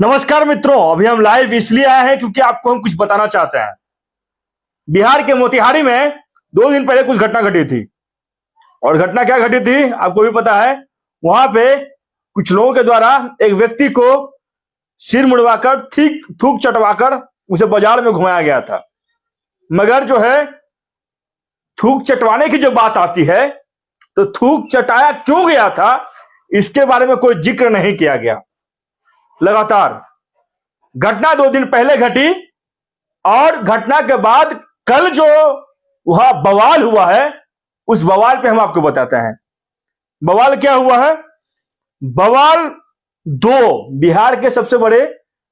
नमस्कार मित्रों, अभी हम लाइव इसलिए आए हैं क्योंकि आपको हम कुछ बताना चाहते हैं। बिहार के मोतिहारी में 2 दिन पहले कुछ घटना घटी थी और घटना क्या घटी थी आपको भी पता है। वहां पे कुछ लोगों के द्वारा एक व्यक्ति को सिर मुड़वाकर थूक चटवाकर उसे बाजार में घुमाया गया था। मगर जो है थूक चटवाने की जो बात आती है तो थूक चटाया क्यों गया था इसके बारे में कोई जिक्र नहीं किया गया। लगातार घटना 2 दिन पहले घटी और घटना के बाद कल जो वह बवाल हुआ है उस बवाल पे हम आपको बताते हैं। बवाल क्या हुआ है? बवाल 2 बिहार के सबसे बड़े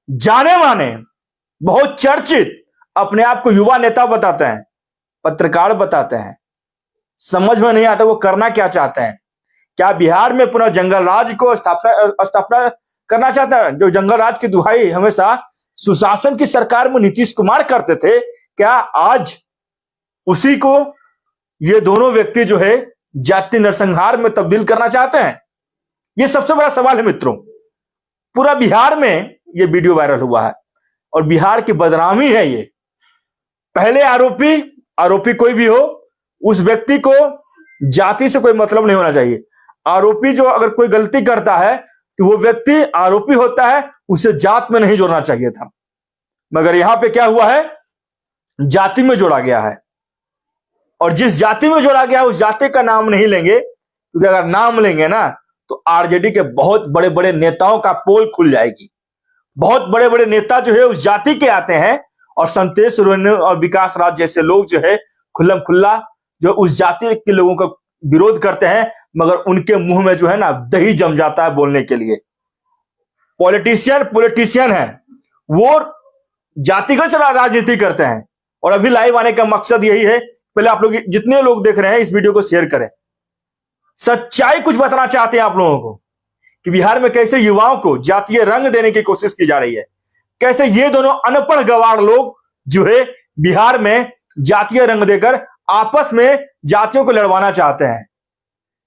जाने माने बहुत चर्चित अपने आप को युवा नेता बताते हैं, पत्रकार बताते हैं। समझ में नहीं आता वो करना क्या चाहते हैं। क्या बिहार में पुनः जंगल राज को स्थापना करना चाहता है? जो जंगल राज की दुहाई हमेशा सुशासन की सरकार में नीतीश कुमार करते थे, क्या आज उसी को ये दोनों व्यक्ति जो है जाति नरसंहार में तब्दील करना चाहते हैं? ये सबसे बड़ा सवाल है मित्रों। पूरा बिहार में ये वीडियो वायरल हुआ है और बिहार की बदनामी है ये। पहले आरोपी कोई भी हो, उस व्यक्ति को जाति से कोई मतलब नहीं होना चाहिए। आरोपी जो अगर कोई गलती करता है तो वो व्यक्ति आरोपी होता है, उसे जात में नहीं जोड़ना चाहिए था। मगर यहां पे क्या हुआ है, जाति में जोड़ा गया है और जिस जाति में जोड़ा गया है उस जाति का नाम नहीं लेंगे, क्योंकि अगर नाम लेंगे ना तो आरजेडी के बहुत बड़े बड़े नेताओं का पोल खुल जाएगी। बहुत बड़े बड़े नेता जो है उस जाति के आते हैं और संतोष सोरेन और विकास राज जैसे लोग जो है खुल्लम खुल्ला जो उस जाति के लोगों का विरोध करते हैं, मगर उनके मुंह में जो है ना दही जम जाता है बोलने के लिए। पॉलिटिशियन है, वो जातिगत राजनीति करते हैं। और अभी लाइव आने का मकसद यही है, पहले आप लोग जितने लोग देख रहे हैं इस वीडियो को शेयर करें। सच्चाई कुछ बताना चाहते हैं आप लोगों को कि बिहार में कैसे युवाओं को जातीय रंग देने की कोशिश की जा रही है, कैसे ये दोनों अनपढ़ गवार लोग जो है बिहार में जातीय रंग देकर आपस में जातियों को लड़वाना चाहते हैं।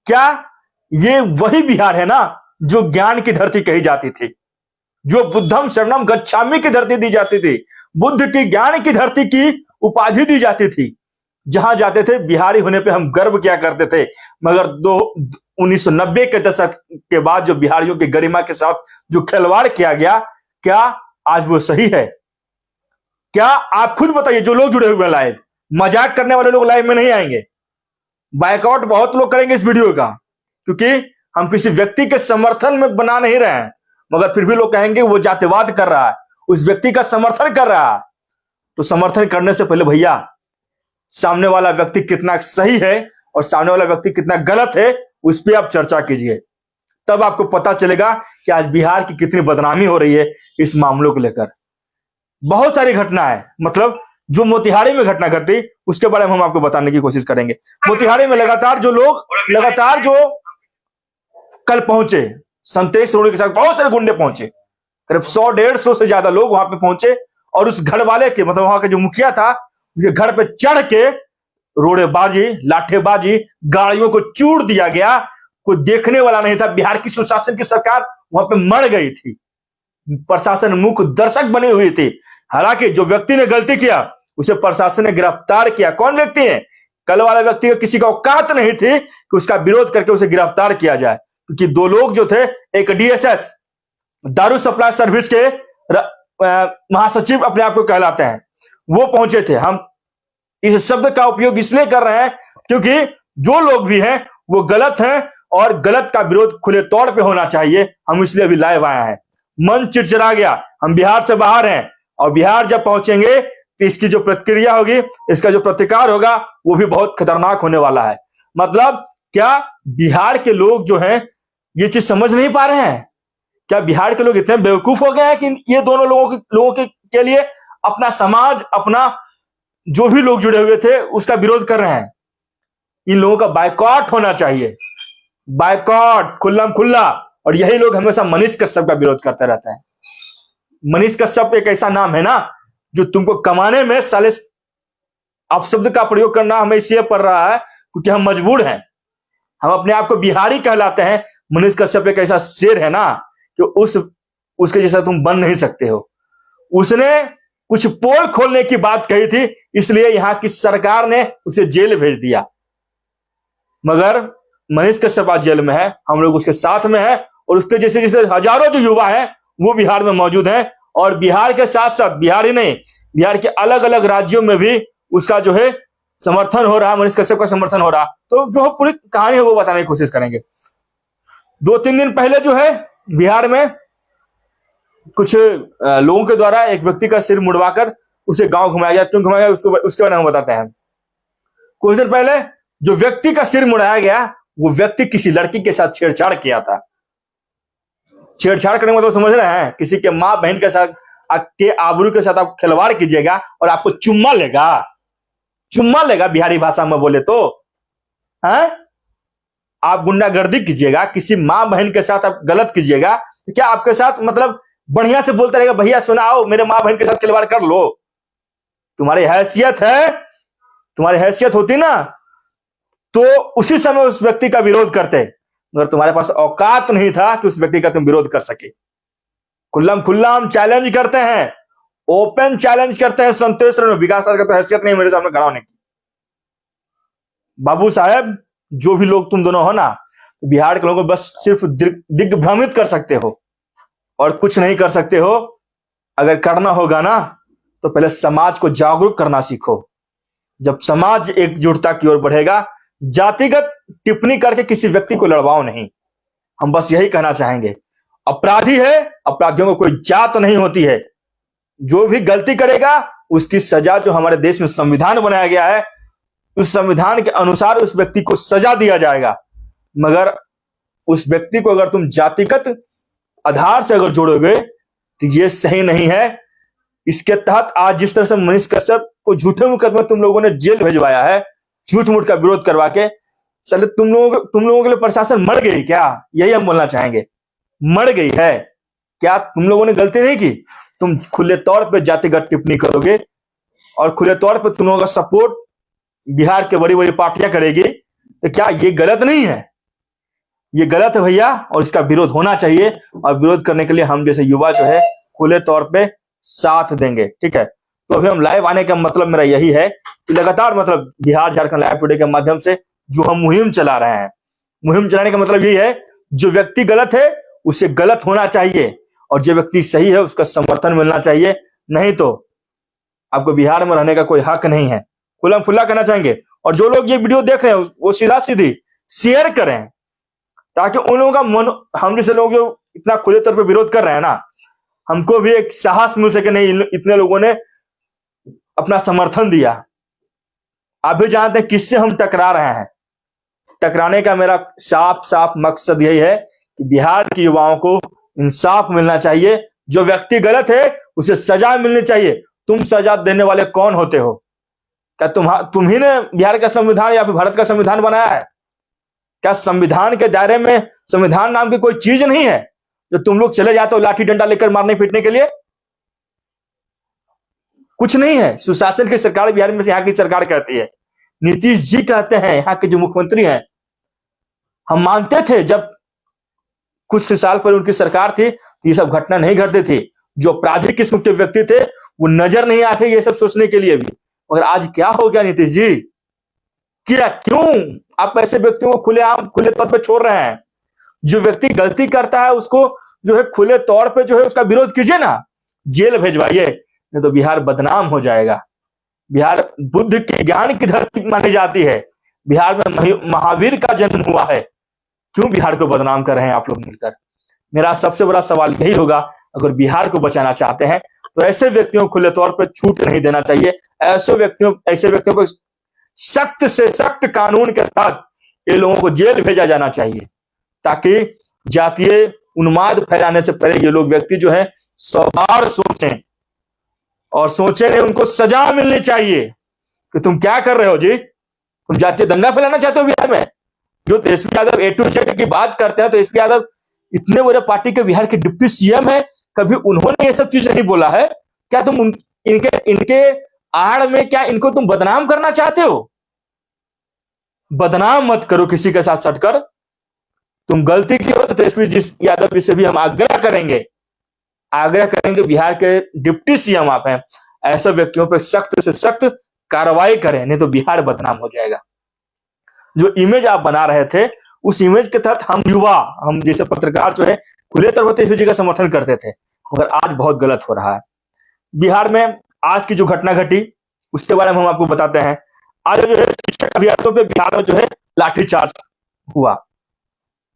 क्या ये वही बिहार है ना जो ज्ञान की धरती कही जाती थी, जो बुद्धम शरणम गच्छामि की धरती दी जाती थी, बुद्ध की ज्ञान की धरती की उपाधि दी जाती थी। जहां जाते थे बिहारी होने पे हम गर्व किया करते थे। मगर 1990 के दशक के बाद जो बिहारियों की गरिमा के साथ जो खिलवाड़ किया गया, क्या आज वो सही है? क्या आप खुद बताइए। जो लोग जुड़े हुए हैं लाइव, मजाक करने वाले लोग लाइव में नहीं आएंगे। बायकॉट बहुत लोग करेंगे इस वीडियो का, क्योंकि हम किसी व्यक्ति के समर्थन में बना नहीं रहे हैं, मगर फिर भी लोग कहेंगे वो जातिवाद कर रहा है, उस व्यक्ति का समर्थन कर रहा है। तो समर्थन करने से पहले भैया सामने वाला व्यक्ति कितना सही है और सामने वाला व्यक्ति कितना गलत है उस पर आप चर्चा कीजिए, तब आपको पता चलेगा कि आज बिहार की कितनी बदनामी हो रही है इस मामलों को लेकर। बहुत सारी घटना है, मतलब जो मोतिहारी में घटना घटी उसके बारे में हम आपको बताने की कोशिश करेंगे। मोतिहारी में लगातार जो कल पहुंचे संतोष सोरेन के साथ बहुत सारे गुंडे पहुंचे, करीब 100-150 से ज्यादा लोग वहां पे पहुंचे और उस घर वाले के मतलब वहां का जो मुखिया था उसके घर पे चढ़ के रोड़ेबाजी, लाठेबाजी, गाड़ियों को चूड़ दिया गया। कोई देखने वाला नहीं था। बिहार की सुशासन की सरकार वहां पे मर गई थी, प्रशासन मूक दर्शक बनी हुई थी। हालांकि जो व्यक्ति ने गलती किया उसे प्रशासन ने गिरफ्तार किया। कौन व्यक्ति है? कल वाला व्यक्ति को किसी का औकात नहीं थी कि उसका विरोध करके उसे गिरफ्तार किया जाए, क्योंकि 2 लोग जो थे, एक डीएसएस दारू सप्लाई सर्विस के महासचिव अपने आप को कहलाते हैं, वो पहुंचे थे। हम इस शब्द का उपयोग इसलिए कर रहे हैं क्योंकि जो लोग भी हैं वो गलत हैं और गलत का विरोध खुले तौर पे होना चाहिए। हम इसलिए अभी लाइव आए हैं। मन चिड़चिड़ा गया, हम बिहार से बाहर हैं और बिहार जब पहुंचेंगे तो इसकी जो प्रतिक्रिया होगी, इसका जो प्रतिकार होगा वो भी बहुत खतरनाक होने वाला है। मतलब क्या बिहार के लोग जो हैं ये चीज समझ नहीं पा रहे हैं? क्या बिहार के लोग इतने बेवकूफ हो गए हैं कि ये दोनों लोगों के लिए अपना समाज, अपना जो भी लोग जुड़े हुए थे उसका विरोध कर रहे हैं? इन लोगों का बायकॉट होना चाहिए, बायकॉट खुल्लम खुल्ला। और यही लोग हमेशा मनीष कश्यप का विरोध करते रहते हैं। मनीष कश्यप एक ऐसा नाम है ना जो तुमको कमाने में साले अपशब्द का प्रयोग करना हमें इसलिए पड़ रहा है क्योंकि हम मजबूर हैं। हम अपने आप को बिहारी कहलाते हैं। मनीष कश्यप एक ऐसा शेर है ना कि उस उसके जैसा तुम बन नहीं सकते हो। उसने कुछ पोल खोलने की बात कही थी, इसलिए यहां की सरकार ने उसे जेल भेज दिया। मगर मनीष कश्यप आज जेल में है, हम लोग उसके साथ में है, और उसके जैसे जैसे हजारों जो युवा हैं वो बिहार में मौजूद हैं, और बिहार के साथ साथ बिहार ही नहीं, बिहार के अलग अलग राज्यों में भी उसका जो है समर्थन हो रहा, मनीष कश्यप का समर्थन हो रहा। तो जो पूरी कहानी है वो बताने की कोशिश करेंगे। 2-3 दिन पहले जो है बिहार में कुछ लोगों के द्वारा एक व्यक्ति का सिर मुड़वाकर उसे गांव घुमाया गया। क्यों घुमाया गया उसके बारे में हम बताते हैं। कुछ दिन पहले जो व्यक्ति का सिर मुड़ाया गया वो व्यक्ति किसी लड़की के साथ छेड़छाड़ किया था। छेड़छाड़ करने का मतलब समझ रहे हैं, किसी के मां बहन के साथ के आबरू के साथ आप खिलवाड़ कीजिएगा और आपको चुम्मा लेगा बिहारी भाषा में बोले तो है। आप गुंडागर्दी कीजिएगा, किसी मां बहन के साथ आप गलत कीजिएगा, तो क्या आपके साथ मतलब बढ़िया से बोलता रहेगा भैया सुनाओ मेरे मां बहन के साथ खिलवाड़ कर लो। तुम्हारी हैसियत होती ना तो उसी समय उस व्यक्ति का विरोध करते, मगर तुम्हारे पास औकात नहीं था कि उस व्यक्ति का तुम विरोध कर सके। खुल्ला हम चैलेंज करते हैं, ओपन चैलेंज करते हैं संतोष विकास का तो हैसियत नहीं मेरे सामने खड़ा होने की। बाबू साहेब जो भी लोग तुम दोनों हो ना, बिहार के लोगों को बस सिर्फ दिग्भ्रमित कर सकते हो और कुछ नहीं कर सकते हो। अगर करना होगा ना तो पहले समाज को जागरूक करना सीखो। जब समाज एकजुटता की ओर बढ़ेगा, जातिगत टिप्पणी करके किसी व्यक्ति को लड़वाओ नहीं। हम बस यही कहना चाहेंगे। अपराधी है, अपराधियों को कोई जात नहीं होती है। जो भी गलती करेगा उसकी सजा जो हमारे देश में संविधान बनाया गया है उस संविधान के अनुसार उस व्यक्ति को सजा दिया जाएगा। मगर उस व्यक्ति को अगर तुम जातिगत आधार से अगर जोड़ोगे तो ये सही नहीं है। इसके तहत आज जिस तरह से मनीष कश्यप को झूठे मुकदमे तुम लोगों ने जेल भेजवाया है, झूठ मूठ का विरोध करवा के, चले तुम लोगों के लिए प्रशासन मर गई क्या? यही हम बोलना चाहेंगे। मर गई है क्या? तुम लोगों ने गलती नहीं की। तुम खुले तौर पे जातिगत टिप्पणी करोगे और खुले तौर पे तुम लोगों का सपोर्ट बिहार के बड़ी बड़ी पार्टियां करेगी, तो क्या ये गलत नहीं है? ये गलत है भैया, और इसका विरोध होना चाहिए। और विरोध करने के लिए हम जैसे युवा जो है खुले तौर पे साथ देंगे। ठीक है, तो अभी हम लाइव आने का मतलब मेरा यही है कि लगातार मतलब बिहार झारखंड लाइव टुडे के माध्यम से जो हम मुहिम चला रहे हैं, मुहिम चलाने का मतलब यही है जो व्यक्ति गलत है उसे गलत होना चाहिए और जो व्यक्ति सही है उसका समर्थन मिलना चाहिए। नहीं तो आपको बिहार में रहने का कोई हक नहीं है। खुल्लम खुल्ला कहना चाहेंगे। और जो लोग ये वीडियो देख रहे हैं वो सीधा सीधी शेयर करें ताकि उन लोगों का मन, हम जैसे लोग जो इतना खुले तौर पे विरोध कर रहे हैं ना, हमको भी एक साहस मिल सके। नहीं, इतने लोगों ने अपना समर्थन दिया। आप भी जानते हैं किससे हम टकरा रहे हैं। टकराने का मेरा साफ साफ मकसद यही है कि बिहार के युवाओं को इंसाफ मिलना चाहिए। जो व्यक्ति गलत है उसे सजा मिलनी चाहिए। तुम सजा देने वाले कौन होते हो? क्या तुम ही ने बिहार का संविधान या फिर भारत का संविधान बनाया है? क्या संविधान के दायरे में संविधान नाम की कोई चीज नहीं है जो तुम लोग चले जाते हो लाठी डंडा लेकर मारने पीटने के लिए? कुछ नहीं है। सुशासन की सरकार बिहार में से यहाँ की सरकार कहती है। नीतीश जी कहते हैं, यहाँ के जो मुख्यमंत्री हैं। हम मानते थे जब कुछ साल पहले उनकी सरकार थी तो ये सब घटना नहीं घटती थी। जो अपराधी किस्म के व्यक्ति थे वो नजर नहीं आते ये सब सोचने के लिए भी। मगर आज क्या हो गया नीतीश जी? क्यों आप ऐसे व्यक्तियों को खुले तौर पे छोड़ रहे हैं? जो व्यक्ति गलती करता है उसको जो है खुले तौर पे जो है उसका विरोध कीजिए ना, जेल भेजवाइए, नहीं तो बिहार बदनाम हो जाएगा। बिहार बुद्ध के ज्ञान की धरती मानी जाती है। बिहार में महावीर का जन्म हुआ है। क्यों बिहार को बदनाम कर रहे हैं आप लोग मिलकर? मेरा सबसे बड़ा सवाल यही होगा, अगर बिहार को बचाना चाहते हैं तो ऐसे व्यक्तियों को खुले तौर पर छूट नहीं देना चाहिए। ऐसे व्यक्तियों को सख्त से सख्त कानून के तहत ये लोगों को जेल भेजा जाना चाहिए ताकि जातीय उन्माद फैलाने से पहले ये लोग व्यक्ति जो है 100 बार सोचें और सोचे नहीं उनको सजा मिलनी चाहिए। कि तुम क्या कर रहे हो जी? तुम जातीय दंगा फैलाना चाहते हो बिहार में? जो Tejashwi Yadav A to Z की बात करते हैं तो तेजस्वी यादव इतने बड़े पार्टी के बिहार के डिप्टी सीएम है, कभी उन्होंने ये सब चीज नहीं बोला है? क्या तुम इनके आड़ में क्या इनको तुम बदनाम करना चाहते हो? बदनाम मत करो किसी के साथ सटकर। तुम गलती की हो तो तेजस्वी यादव जी से भी हम आग्रह करेंगे आग्रह करेंगे बिहार के डिप्टी सीएम आप हैं, ऐसे व्यक्तियों पर सख्त से सख्त कार्रवाई करें, नहीं तो बिहार बदनाम हो जाएगा। जो इमेज आप बना रहे थे उस इमेज के तहत हम युवा, हम जैसे पत्रकार जो है खुले तौर पर इस चीज का समर्थन करते थे, मगर आज बहुत गलत हो रहा है। बिहार में आज की जो घटना घटी उसके बारे में हम आपको बताते हैं। आज जो है शिक्षक अभ्यर्थियों पे बिहार में जो है लाठीचार्ज हुआ।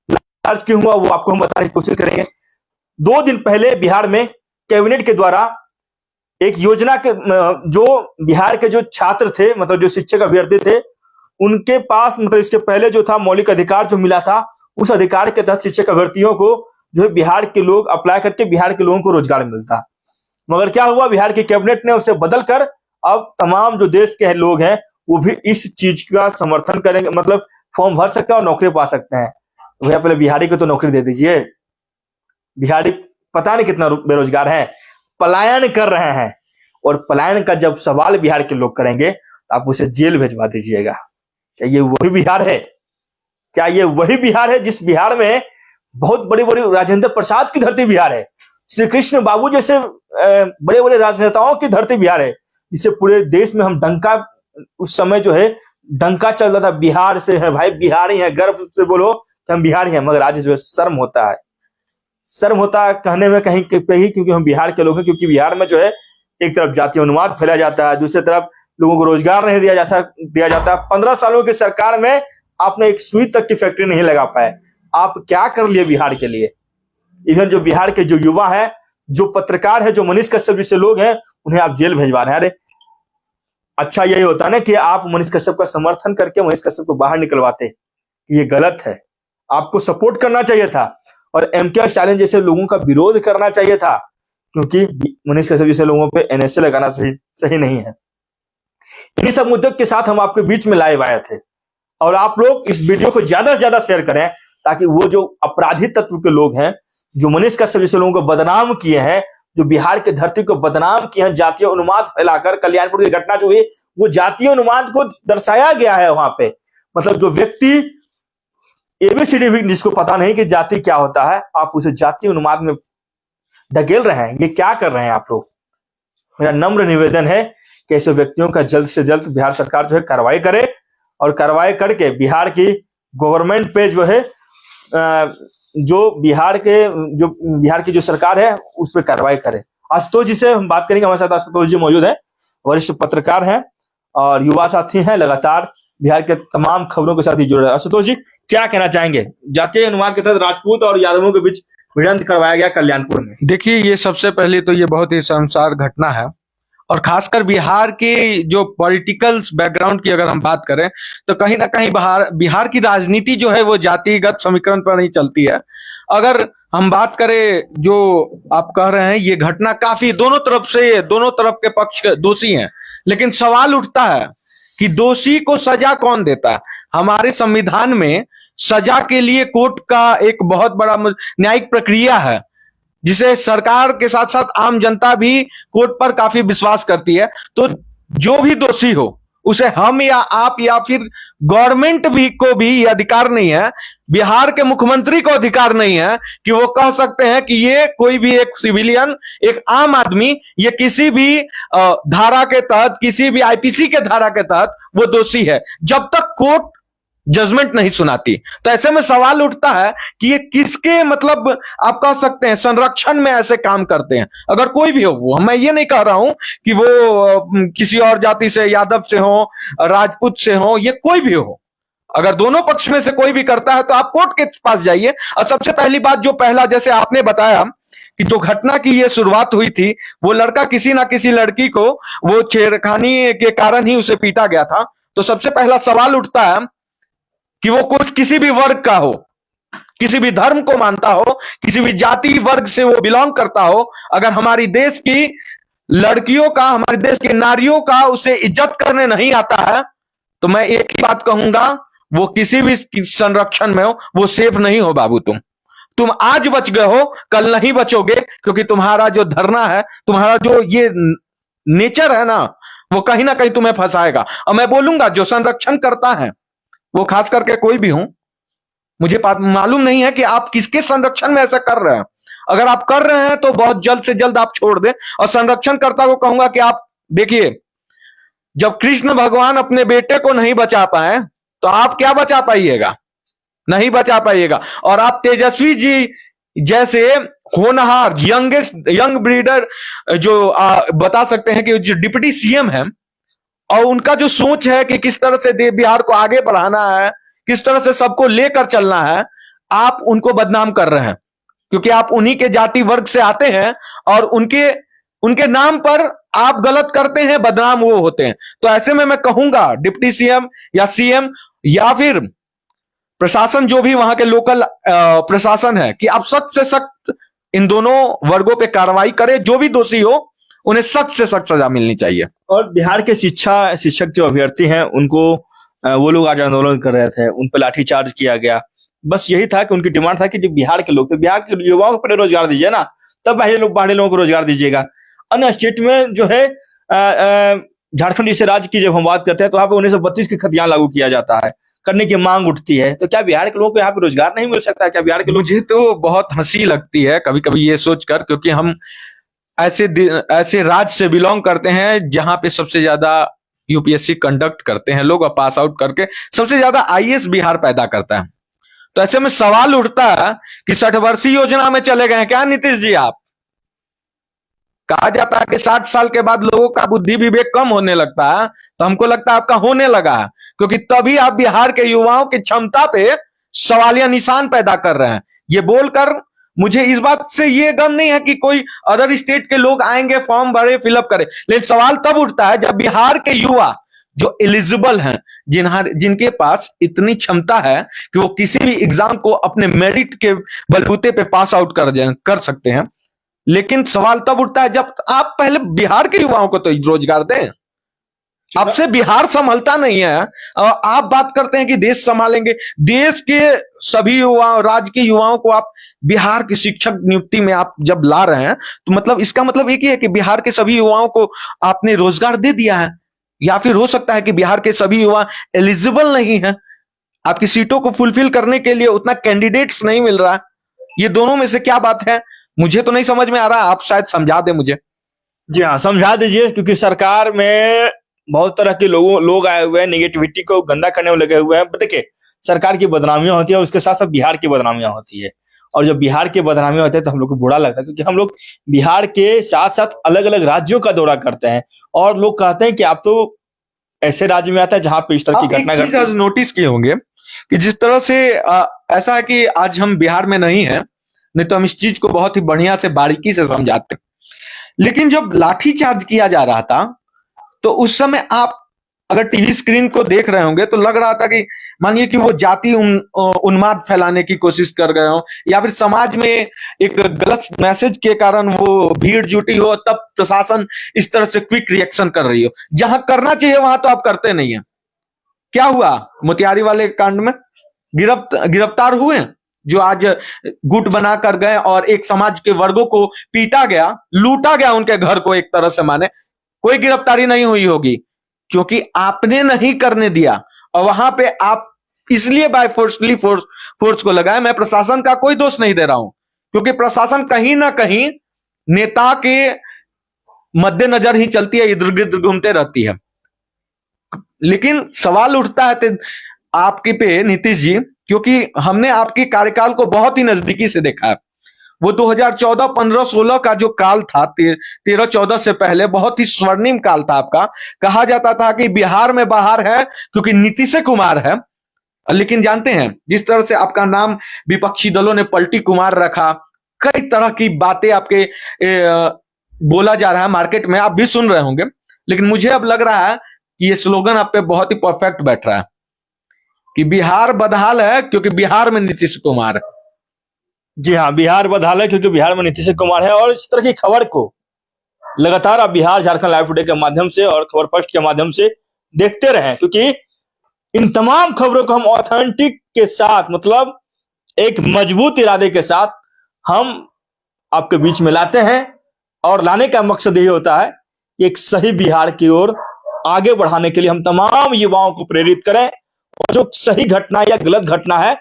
लाठीचार्ज क्यों हुआ वो आपको हम बताने की कोशिश करेंगे। 2 दिन पहले बिहार में कैबिनेट के द्वारा एक योजना के जो बिहार के जो छात्र थे, मतलब जो शिक्षक अभ्यर्थी थे, उनके पास मतलब इसके पहले जो था मौलिक अधिकार जो मिला था, उस अधिकार के तहत शिक्षक अभ्यर्थियों को जो है बिहार के लोग अप्लाई करके बिहार के लोगों को रोजगार मिलता। मगर क्या हुआ, बिहार के कैबिनेट ने उसे बदलकर अब तमाम जो देश के लोग हैं वो भी इस चीज का समर्थन करेंगे, मतलब फॉर्म भर सकते हैं और नौकरी पा सकते हैं। भैया पहले बिहारी को तो नौकरी दे दीजिए। बिहारी पता नहीं कितना बेरोजगार है, पलायन कर रहे हैं, और पलायन का जब सवाल बिहार के लोग करेंगे तो आप उसे जेल भेजवा दीजिएगा। क्या ये वही बिहार है? क्या ये वही बिहार है जिस बिहार में बहुत बड़ी बड़ी राजेंद्र प्रसाद की धरती बिहार है, श्री कृष्ण बाबू जैसे बड़े बड़े राजनेताओं की धरती बिहार है, जिससे पूरे देश में हम डंका, उस समय जो है डंका चल रहा था बिहार से है भाई, बिहारी है, गर्व से बोलो कि हम बिहारी हैं। मगर आज जो है शर्म होता है, शर्म होता है कहने में कहीं पे ही, क्योंकि हम बिहार के लोग हैं। क्योंकि बिहार में जो है एक तरफ जातीय उन्माद फैला जाता है, दूसरी तरफ लोगों को रोजगार नहीं दिया जाता। 15 सालों की सरकार में आपने एक सुई तक की फैक्ट्री नहीं लगा पाए। आप क्या कर लिए बिहार के लिए? इधर जो बिहार के जो युवा हैं, जो पत्रकार है, जो मनीष कश्यप जैसे लोग हैं, उन्हें आप जेल भेजवा रहे हैं। अरे अच्छा यही होता है ना कि आप मनीष कश्यप का समर्थन करके मनीष कश्यप को बाहर निकलवाते। ये गलत है, आपको सपोर्ट करना चाहिए था और एमके स्टालिन जैसे लोगों का विरोध करना चाहिए था, क्योंकि मनीष कश्यप जैसे लोगों पे एनएसए लगाना सही नहीं है। इन्हीं सब मुद्दों के साथ हम आपके बीच में लाइव आए थे, और आप लोग इस वीडियो को ज्यादा से ज्यादा शेयर करें ताकि वो जो अपराधी तत्व के लोग हैं, जो मनीष कश्यप जैसे लोगों को बदनाम किए हैं, जो बिहार की धरती को बदनाम किए हैं जातीय उन्माद फैलाकर, कल्याणपुर की घटना जो हुई वो जातीय उन्माद को दर्शाया गया है वहां पे। मतलब जो व्यक्ति एबीसीडी भी जिसको पता नहीं कि जाति क्या होता है, आप उसे जातीय उन्माद में ढकेल रहे हैं। ये क्या कर रहे हैं आप लोग? मेरा नम्र निवेदन है कि ऐसे व्यक्तियों का जल्द से जल्द बिहार सरकार जो है कार्रवाई करे, और कार्रवाई करके बिहार की गवर्नमेंट पे जो है जो बिहार की जो सरकार है उस पर कार्रवाई करे। आशुतोष जी से हम बात करेंगे। हमारे साथ आशुतोष जी मौजूद हैं, वरिष्ठ पत्रकार हैं और युवा साथी हैं, लगातार बिहार के तमाम खबरों के साथ ही जुड़े रहे। आशुतोष जी क्या कहना चाहेंगे? जातीय अनुवाद के तहत राजपूत और यादवों के बीच भिड़ंत करवाया गया कल्याणपुर में। देखिए, ये सबसे पहले तो ये बहुत ही शर्मसार घटना है, और खासकर बिहार के जो पॉलिटिकल बैकग्राउंड की अगर हम बात करें तो कहीं ना कहीं बिहार की राजनीति जो है वो जातिगत समीकरण पर नहीं चलती है। अगर हम बात करें, जो आप कह रहे हैं, ये घटना काफी दोनों तरफ के पक्ष दोषी हैं, लेकिन सवाल उठता है कि दोषी को सजा कौन देता है? हमारे संविधान में सजा के लिए कोर्ट का एक बहुत बड़ा न्यायिक प्रक्रिया है, जिसे सरकार के साथ साथ आम जनता भी कोर्ट पर काफी विश्वास करती है। तो जो भी दोषी हो उसे हम या आप या फिर गवर्नमेंट भी को भी ये अधिकार नहीं है, बिहार के मुख्यमंत्री को अधिकार नहीं है कि वो कह सकते हैं कि ये कोई भी एक सिविलियन, एक आम आदमी, ये किसी भी धारा के तहत, किसी भी आईपीसी के धारा के तहत वो दोषी है, जब तक कोर्ट जजमेंट नहीं सुनाती। तो ऐसे में सवाल उठता है कि ये किसके, मतलब आप कह सकते हैं, संरक्षण में ऐसे काम करते हैं। अगर कोई भी हो, वो मैं ये नहीं कह रहा हूं कि वो किसी और जाति से, यादव से हो, राजपूत से हो, ये कोई भी हो, अगर दोनों पक्ष में से कोई भी करता है तो आप कोर्ट के पास जाइए। और सबसे पहली बात, जो पहला, जैसे आपने बताया कि जो घटना की ये शुरुआत हुई थी, वो लड़का किसी ना किसी लड़की को वो छेड़खानी के कारण ही उसे पीटा गया था। तो सबसे पहला सवाल उठता है कि वो कुछ किसी भी वर्ग का हो, किसी भी धर्म को मानता हो, किसी भी जाति वर्ग से वो बिलोंग करता हो, अगर हमारी देश की लड़कियों का, हमारे देश की नारियों का उसे इज्जत करने नहीं आता है, तो मैं एक ही बात कहूंगा, वो किसी भी संरक्षण में हो, वो सेफ नहीं हो बाबू। तुम आज बच गए हो, कल नहीं बचोगे, क्योंकि तुम्हारा जो धरना है, तुम्हारा जो ये नेचर है ना, वो कहीं ना कहीं तुम्हें फंसाएगा। और मैं बोलूंगा, जो संरक्षण करता है वो खास करके कोई भी हो, मुझे मालूम नहीं है कि आप किसके संरक्षण में ऐसा कर रहे हैं। अगर आप कर रहे हैं तो बहुत जल्द से जल्द आप छोड़ दें। और संरक्षणकर्ता को कहूंगा कि आप देखिए, जब कृष्ण भगवान अपने बेटे को नहीं बचा पाए तो आप क्या बचा पाइएगा? नहीं बचा पाइएगा। और आप तेजस्वी जी जैसे होनहार यंग ब्रीडर जो बता सकते हैं कि जो डिप्टी सीएम है, और उनका जो सोच है कि किस तरह से बिहार को आगे बढ़ाना है, किस तरह से सबको लेकर चलना है, आप उनको बदनाम कर रहे हैं क्योंकि आप उन्हीं के जाति वर्ग से आते हैं और उनके नाम पर आप गलत करते हैं, बदनाम वो होते हैं। तो ऐसे में मैं कहूंगा डिप्टी सीएम या सीएम या फिर प्रशासन, जो भी वहां के लोकल प्रशासन है, कि आप सख्त से सख्त इन दोनों वर्गों पे कार्रवाई करें। जो भी दोषी हो उन्हें सख्त से सख्त सजा मिलनी चाहिए। और बिहार के शिक्षक जो अभ्यर्थी हैं उनको वो लोग आज आंदोलन कर रहे थे, उन पर लाठीचार्ज किया गया। बस यही था कि उनकी डिमांड था कि जो बिहार के लोग, तो बिहार के युवाओं को पहले रोजगार दीजिए ना, तब बाहरी लोगों को रोजगार दीजिएगा। अन्य स्टेट में जो है झारखंड जैसे राज्य की जब हम बात करते हैं तो वहां पे 1932 की खतियान लागू किया जाता है, करने की मांग उठती है। तो क्या बिहार के लोगों को यहाँ पे रोजगार नहीं मिल सकता? क्या बिहार के लोग? मुझे तो बहुत हंसी लगती है कभी कभी ये सोचकर, क्योंकि हम ऐसे राज्य से बिलोंग करते हैं जहां पे सबसे ज्यादा यूपीएससी कंडक्ट करते हैं लोग, और पास आउट करके सबसे ज्यादा आईएएस बिहार पैदा करता है। तो ऐसे में सवाल उठता है कि 60 वर्षीय योजना में चले गए हैं क्या नीतीश जी आप? कहा जाता है कि 60 साल के बाद लोगों का बुद्धि विवेक कम होने लगता है, तो हमको लगता है आपका होने लगा है, क्योंकि तभी आप बिहार के युवाओं की क्षमता पे सवालिया निशान पैदा कर रहे हैं। ये बोलकर मुझे इस बात से ये गम नहीं है कि कोई अदर स्टेट के लोग आएंगे, फॉर्म भरे, फिलअप करें, लेकिन सवाल तब उठता है जब बिहार के युवा जो एलिजिबल हैं, जिनके पास इतनी क्षमता है कि वो किसी भी एग्जाम को अपने मेरिट के बलबूते पे पास आउट कर सकते हैं। लेकिन सवाल तब उठता है जब आप पहले बिहार के युवाओं को तो रोजगार दें। आपसे बिहार संभलता नहीं है और आप बात करते हैं कि देश संभालेंगे। देश के सभी युवाओं, राज्य के युवाओं को आप बिहार की शिक्षक नियुक्ति में आप जब ला रहे हैं तो मतलब इसका मतलब एक ही है कि बिहार के सभी युवाओं को आपने रोजगार दे दिया है, या फिर हो सकता है कि बिहार के सभी युवा एलिजिबल नहीं है, आपकी सीटों को फुलफिल करने के लिए उतना कैंडिडेट्स नहीं मिल रहा। ये दोनों में से क्या बात है मुझे तो नहीं समझ में आ रहा, आप शायद समझा दें मुझे। जी हाँ, समझा दीजिए, क्योंकि सरकार में बहुत तरह के लोग आए हुए हैं, नेगेटिविटी को गंदा करने में लगे हुए हैं। देखिए, सरकार की बदनामियां होती है और उसके साथ साथ बिहार की बदनामियां होती है, और जब बिहार की बदनामियां होती है तो हम लोग को बुरा लगता है, क्योंकि हम लोग बिहार के साथ साथ अलग अलग राज्यों का दौरा करते हैं और लोग कहते हैं कि आप तो ऐसे राज्य में आता है जहां पे इस तरह की घटना घटती है। नोटिस किए होंगे कि जिस तरह से ऐसा है कि आज हम बिहार में नहीं है, नहीं तो हम इस चीज को बहुत ही बढ़िया से बारीकी से समझाते। लेकिन जब लाठीचार्ज किया जा रहा था तो उस समय आप अगर टीवी स्क्रीन को देख रहे होंगे तो लग रहा था कि मानिए कि वो जाति उन्माद फैलाने की कोशिश कर गए हो, या फिर समाज में एक गलत मैसेज के कारण वो भीड़ जुटी हो, तब प्रशासन इस तरह से क्विक रिएक्शन कर रही हो। जहां करना चाहिए वहां तो आप करते नहीं है। क्या हुआ मोतिहारी वाले कांड में? गिरफ्तार हुए जो आज गुट बना कर गए और एक समाज के वर्गों को पीटा गया, लूटा गया उनके घर को, एक तरह से माने कोई गिरफ्तारी नहीं हुई होगी क्योंकि आपने नहीं करने दिया। और वहां पे आप इसलिए बाय फोर्स को लगाए। मैं प्रशासन का कोई दोष नहीं दे रहा हूं, क्योंकि प्रशासन कहीं ना कहीं नेता के मद्देनजर ही चलती है, इधर गिर्द घूमते रहती है। लेकिन सवाल उठता है आपके पे नीतीश जी, क्योंकि हमने आपके कार्यकाल को बहुत ही नजदीकी से देखा है। वो 2014, 15, 16 का जो काल था, 13, 14 से पहले बहुत ही स्वर्णिम काल था आपका। कहा जाता था कि बिहार में बाहर है क्योंकि नीतीश कुमार है। लेकिन जानते हैं जिस तरह से आपका नाम विपक्षी दलों ने पलटी कुमार रखा, कई तरह की बातें आपके बोला जा रहा है मार्केट में, आप भी सुन रहे होंगे। लेकिन मुझे अब लग रहा है कि ये स्लोगन आप पे बहुत ही परफेक्ट बैठ रहा है कि बिहार बदहाल है क्योंकि बिहार में नीतीश कुमार है। जी हाँ, बिहार बदहाल है क्योंकि बिहार में नीतीश कुमार है। और इस तरह की खबर को लगातार आप बिहार झारखंड लाइव टुडे के माध्यम से और खबर फर्स्ट के माध्यम से देखते रहें, क्योंकि इन तमाम खबरों को हम ऑथेंटिक के साथ, मतलब एक मजबूत इरादे के साथ हम आपके बीच में लाते हैं। और लाने का मकसद यही होता है कि एक सही बिहार की ओर आगे बढ़ाने के लिए हम तमाम युवाओं को प्रेरित करें और जो सही घटना या गलत घटना है,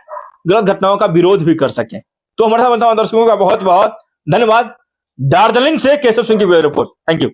गलत घटनाओं का विरोध भी कर सकें। तो हमारे साथ दर्शकों का बहुत बहुत धन्यवाद। दार्जिलिंग से केशव सिंह की ब्यूरो रिपोर्ट। Thank you.